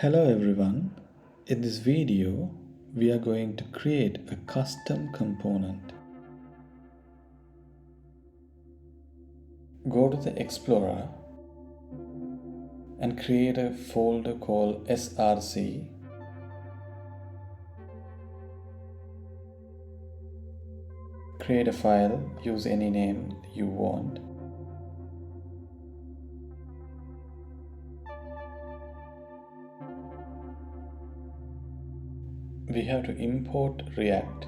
Hello everyone. In this video, we are going to create a custom component. Go to the Explorer and create a folder called SRC. Create a file, use any name you want. We have to import React.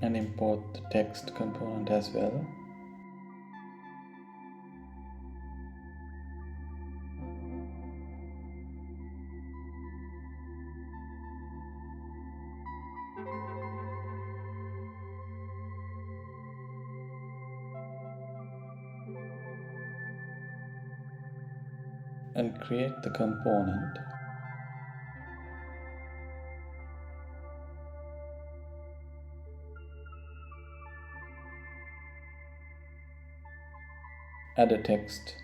And import the text component as well. And create the component. Add a text.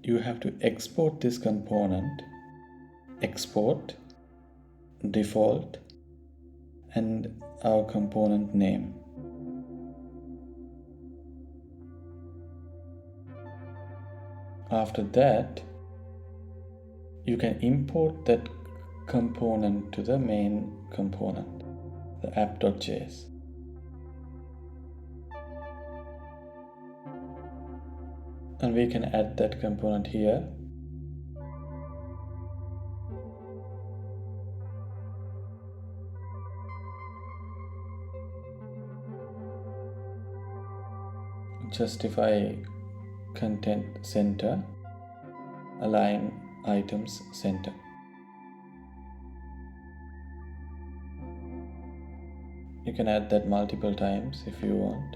You have to export this component, export, default, and our component name. After that, you can import that component to the main component, the app.js. And we can add that component here. Justify content center, align items center. You can add that multiple times if you want.